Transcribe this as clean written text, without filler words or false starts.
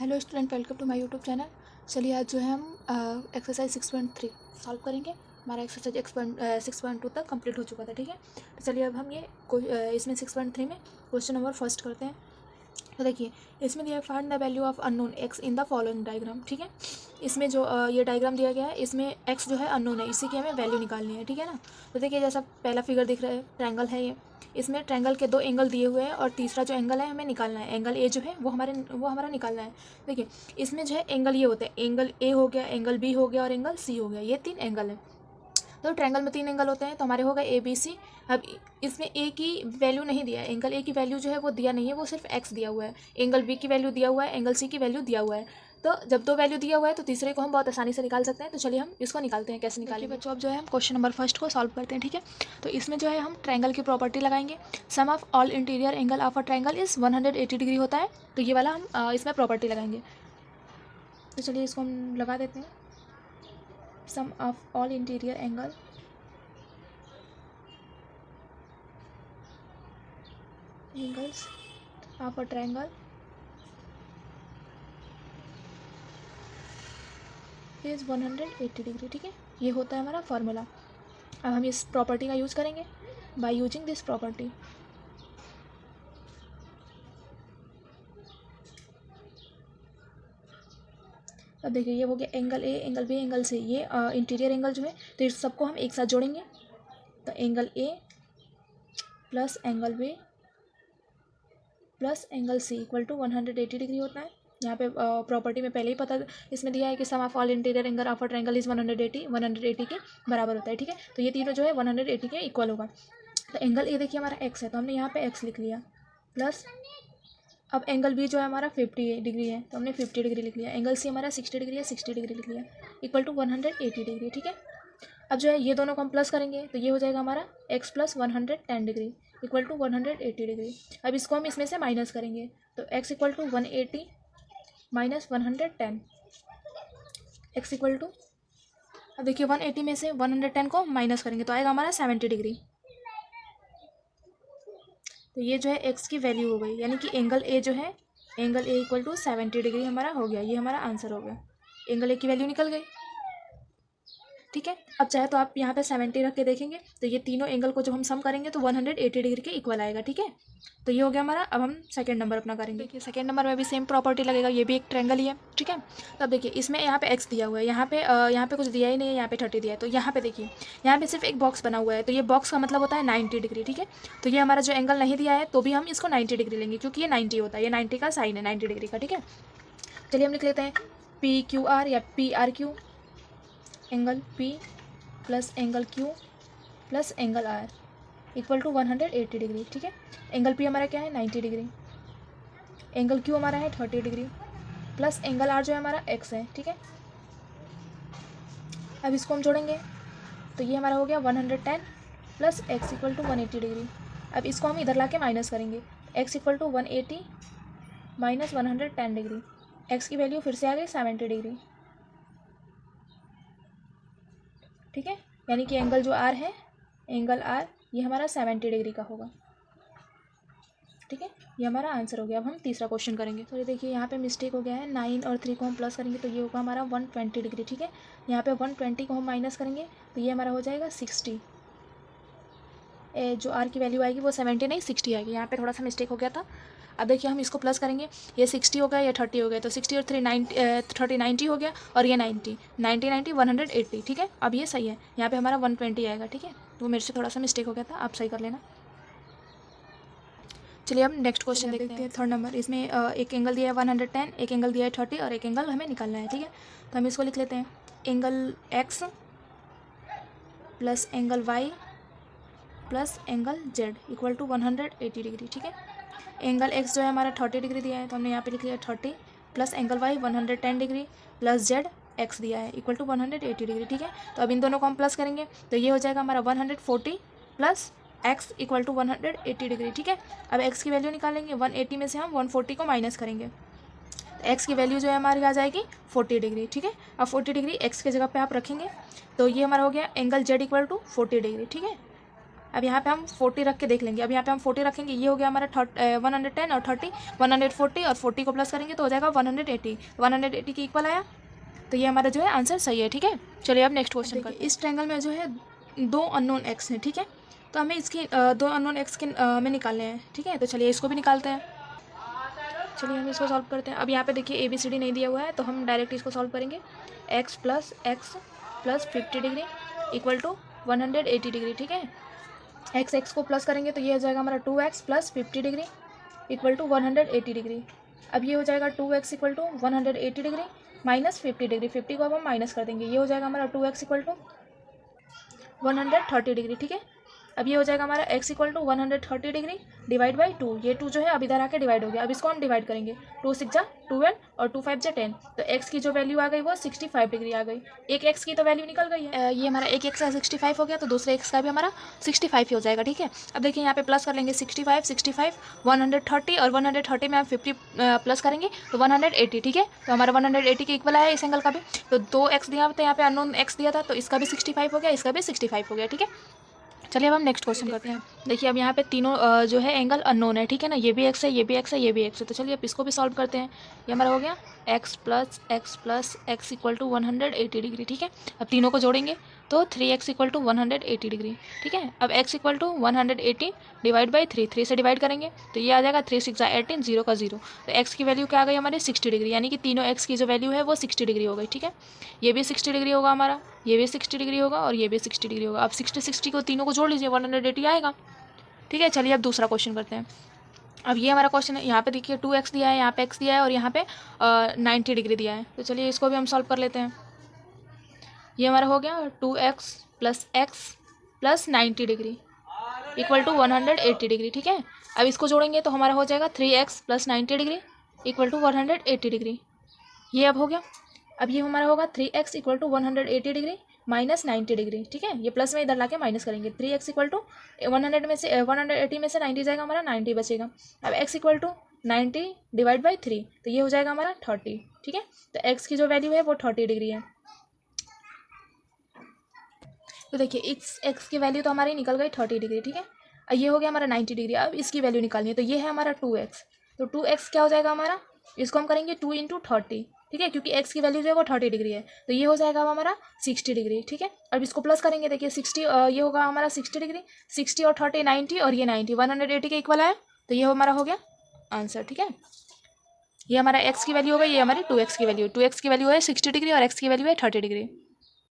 Hello student, welcome to my YouTube channel. चलिए आज जो है हम एक्सरसाइज 6.3 सॉल्व करेंगे। हमारा एक्सरसाइज 6.2 तक कंप्लीट हो चुका था, ठीक है। तो चलिए अब हम ये इसमें 6.3 में क्वेश्चन नंबर फर्स्ट करते हैं। तो देखिए इसमें दिया है find the value of unknown x in the following diagram, ठीक है। इसमें जो ये डायग्राम दिया गया है इसमें एक्स जो है अननोन है, इसी की हमें वैल्यू निकालनी है, ठीक है ना। तो देखिए जैसा पहला फिगर दिख रहा है, ट्रायंगल है ये। इसमें ट्रायंगल के दो एंगल दिए हुए हैं और तीसरा जो एंगल है हमें निकालना है। एंगल ए जो है वो हमारा निकालना है। देखिए इसमें जो है एंगल ये होते हैं, एंगल ए हो गया, एंगल बी हो गया और एंगल सी हो गया, ये 3 एंगल है। तो ट्रायंगल में 3 एंगल होते हैं, तो हमारे हो गए ए बी सी। अब इसमें ए की वैल्यू नहीं दिया है, एंगल ए की वैल्यू जो है वो दिया नहीं है, वो सिर्फ एक्स दिया हुआ है। एंगल बी की वैल्यू दिया हुआ है, एंगल सी की वैल्यू दिया हुआ है। तो जब दो वैल्यू दिया हुआ है तो तीसरे को हम बहुत आसानी से निकाल सकते हैं। तो चलिए हम इसको निकालते हैं, कैसे निकालेंगे बच्चों। अब जो है हम क्वेश्चन नंबर फर्स्ट को सॉल्व करते हैं, ठीक है। तो इसमें जो है हम ट्रायंगल की प्रॉपर्टी लगाएंगे। Sum of all interior angle of a triangle is 180 degree होता है। तो ये वाला हम इसमें प्रॉपर्टी लगाएंगे। तो चलिए इसको हम लगा देते हैं। Sum of all interior angle angles of a triangle is 180 degree, ठीक है। ये होता है हमारा फॉर्मूला। अब हम इस प्रॉपर्टी का यूज़ करेंगे बाय यूजिंग दिस प्रॉपर्टी। अब देखिए ये हो गया angle A, angle B, angle C, ये इंटीरियर एंगल जो है, तो इस सबको हम एक साथ जोड़ेंगे। तो angle A plus angle B plus angle C equal to 180 degree होता है। यहाँ पे प्रॉपर्टी में पहले ही पता इसमें दिया है कि sum of all interior angle of a triangle is 180 के बराबर होता है, ठीक है। तो ये तीनों जो है 180 के इक्वल होगा। तो एंगल ए देखिए हमारा एक्स है, तो हमने यहाँ पे एक्स लिख लिया, प्लस अब एंगल बी जो है हमारा 50 डिग्री है, तो हमने 50 डिग्री लिख लिया। एंगल सी हमारा 60 डिग्री है, 60 डिग्री लिख लिया, इक्वल टू 180 डिग्री, ठीक है। अब जो है ये दोनों को हम प्लस करेंगे तो ये हो जाएगा हमारा x plus 110 degree equal to 180 degree. अब इसको हम इसमें से माइनस करेंगे, तो x equal to 180 minus 110 x equal to, अब देखिए 180 में से 110 को माइनस करेंगे तो आएगा हमारा 70 डिग्री। तो ये जो है x की वैल्यू हो गई, यानी कि एंगल ए जो है, angle A equal to 70 degree हमारा हो गया। ये हमारा आंसर हो गया, एंगल ए की वैल्यू निकल गई, ठीक है। अब चाहे तो आप यहाँ पे 70 रख के देखेंगे तो ये तीनों एंगल को जब हम सम करेंगे तो 180 डिग्री के इक्वल आएगा, ठीक है। तो ये हो गया हमारा। अब हम सेकंड नंबर अपना करेंगे। देखिए सेकंड नंबर में भी सेम प्रॉपर्टी लगेगा, ये भी एक ट्रायंगल ही है, ठीक है। तो अब देखिए इसमें यहाँ पे एक्स दिया हुआ है, यहाँ पे कुछ दिया ही नहीं है, यहाँ पे 30 दिया है। तो यहाँ पे देखिए यहाँ पे सिर्फ एक बॉक्स बना हुआ है, तो ये बॉक्स का मतलब होता है 90 डिग्री, ठीक है। तो ये हमारा जो एंगल नहीं दिया है तो भी हम इसको 90 डिग्री लेंगे, क्योंकि ये 90 होता है, ये 90 का साइन है, 90 डिग्री का, ठीक है। चलिए हम लिख लेते हैं PQR या PRQ, angle P plus angle Q plus angle R equal to 180 degree, ठीक है। एंगल P हमारा क्या है 90 डिग्री, एंगल Q हमारा है 30 डिग्री, प्लस एंगल R जो है हमारा x है, ठीक है। अब इसको हम जोड़ेंगे तो ये हमारा हो गया 110 plus x equal to 180 degree. अब इसको हम इधर ला के माइनस करेंगे, x equal to 180 minus 110 degree, x की वैल्यू फिर से आ गई 70 डिग्री, ठीक है। यानी कि एंगल जो R है, एंगल R ये हमारा 70 डिग्री का होगा, ठीक है। ये हमारा आंसर हो गया। अब हम तीसरा क्वेश्चन करेंगे। तो ये देखिए यहाँ पे मिस्टेक हो गया है, 9 और 3 को हम प्लस करेंगे तो ये होगा हमारा 120 डिग्री, ठीक है। यहाँ पे 120 को हम माइनस करेंगे तो ये हमारा हो जाएगा 60। जो R की वैल्यू आएगी वो 70 नहीं 60 आएगी, यहाँ पे थोड़ा सा मिस्टेक हो गया था। अब देखिए हम इसको प्लस करेंगे, ये 60 हो गया, ये 30 हो गया, तो 60 और 3 30 90 हो गया, और ये 90 180, ठीक है। अब ये सही है, यहाँ पे हमारा 120 आएगा, ठीक है। तो मेरे से थोड़ा सा मिस्टेक हो गया था, आप सही कर लेना। चलिए हम नेक्स्ट क्वेश्चन देखते हैं, थर्ड नंबर। इसमें एक एंगल दिया है 110, एक एंगल दिया है 30 और एक एंगल हमें निकालना है, ठीक है। तो हम इसको लिख लेते हैं angle x plus angle y plus angle z equal to 180 degree, ठीक है। एंगल x जो है हमारा 30 डिग्री दिया है, तो हमने यहाँ पे लिख लिया 30 plus angle y 110 degree plus z x दिया है इक्वल टू 180 डिग्री, ठीक है। तो अब इन दोनों को हम प्लस करेंगे तो ये हो जाएगा हमारा 140 plus x equal to 180 degree, ठीक है। अब x की वैल्यू निकालेंगे, 180 में से हम 140 को माइनस करेंगे, x की वैल्यू जो है हमारी आ जाएगी 40 डिग्री, ठीक है। अब 40 डिग्री x के जगह पे आप रखेंगे तो ये हमारा हो गया angle z equal to 40 degree, ठीक है। अब यहाँ पे हम 40 रख के देख लेंगे। अब यहाँ पे हम 40 रखेंगे, ये हो गया हमारा 110 और 30 140 और 40 को प्लस करेंगे तो हो जाएगा 180। 180 के इक्वल आया, तो ये हमारा जो है आंसर सही है। ठीक है, चलिए अब नेक्स्ट क्वेश्चन करते हैं। इस ट्रायंगल में जो है 2 अननोन एक्स हैं। ठीक है, तो हमें इसकी 2 अननोन एक्स के में निकालने हैं। ठीक है, तो चलिए इसको भी निकालते हैं। चलिए हम इसको सॉल्व करते हैं। अब यहाँ पे देखिए ABCD नहीं दिया हुआ है, तो हम डायरेक्ट इसको सॉल्व करेंगे। x plus 50 degree equal to 180 degree. ठीक है, x को प्लस करेंगे तो ये हो जाएगा हमारा 2x plus 50 degree equal to 180 degree. अब ये हो जाएगा 2x equal to 180 degree minus 50 degree. 50 को अब हम माइनस कर देंगे, ये हो जाएगा हमारा 2x इक्वल टू 130 डिग्री। ठीक है, अब ये हो जाएगा हमारा x equal to 130 degree divide by 2। ये 2 जो है अब इधर आके डिवाइड हो गया। अब इसको हम डिवाइड करेंगे, 2 6 जा 12 और 2 5 जा 10। तो x की जो वैल्यू आ गई वो 65 डिग्री आ गई। एक x की तो वैल्यू निकल गई है। ये हमारा एक x का 65 हो गया, तो दूसरे x का भी हमारा 65 ही हो जाएगा। ठीक है, अब देखिए यहाँ पे प्लस कर लेंगे 65 130 और 130 में हम 50 प्लस करेंगे तो 180। ठीक है, तो हमारा 180 के इक्वल आया इस एंगल का भी। तो 2x दिया था, यहाँ पे अननोन x दिया था, तो इसका भी 65 हो गया, इसका भी 65 हो गया। ठीक है, चलिए अब हम नेक्स्ट क्वेश्चन करते हैं। देखिए अब यहाँ पे तीनों जो है एंगल अननोन है। ठीक है ना, ये भी x है, ये भी x है, ये भी x है। तो चलिए अब इसको भी सॉल्व करते हैं। ये हमारा हो गया x plus x equal to 180 degree. ठीक है, अब तीनों को जोड़ेंगे तो 3x इक्वल टू 180 डिग्री। ठीक है, अब x equal to 180 divide by 3 से डिवाइड करेंगे तो ये आ जाएगा 3 6 18 0 का 0। तो x की वैल्यू क्या आ गई हमारी 60 डिग्री, यानी कि तीनों x की जो वैल्यू है वो 60 डिग्री हो गई। ठीक है, ये भी 60 डिग्री होगा हमारा, ये भी 60 डिग्री होगा और ये भी 60 डिग्री होगा। अब 60 को तीनों को जोड़ लीजिए, 180 आएगा। ठीक है, चलिए अब दूसरा क्वेश्चन करते हैं। अब ये हमारा क्वेश्चन है, यहाँ पे देखिए 2x दिया है, यहाँ पे x दिया है और यहाँ पे 90 डिग्री दिया है। तो चलिए इसको भी हम सॉल्व कर लेते हैं। ये हमारा हो गया 2x plus x plus 90 degree equal to 180 degree. ठीक है, अब इसको जोड़ेंगे तो हमारा हो जाएगा 3x plus 90 degree equal to 180 degree. ये अब हो गया। अब ये हमारा होगा 3x equal to 180 degree minus 90 degree. ठीक है, ये प्लस में इधर लाके माइनस करेंगे। 3x इक्वल टू 180 में से 90 जाएगा, हमारा 90 बचेगा। अब x equal to 90 divide by 3, तो ये हो जाएगा हमारा 30। ठीक है, तो x की जो वैल्यू है वो 30 डिग्री है। तो देखिए इस x की वैल्यू तो हमारी निकल गई 30 डिग्री। ठीक है, ये हो गया हमारा 90 डिग्री। अब इसकी वैल्यू निकालनी है, तो ये है हमारा 2x। तो 2x क्या हो जाएगा हमारा, इसको हम करेंगे 2 इंटू 30। ठीक है, क्योंकि x की वैल्यू जो है वो 30 डिग्री है, तो ये हो जाएगा हमारा 60 डिग्री। ठीक है, अब इसको प्लस करेंगे, देखिए 60 ये होगा हमारा 60 डिग्री, 60 और 30 90 और ये 90 180 के इक्वल आया, तो ये हमारा हो गया आंसर। ठीक है, ये हमारा x की वैल्यू हो गई, ये हमारी 2x की वैल्यू है 60 डिग्री और x की वैल्यू है 30 डिग्री।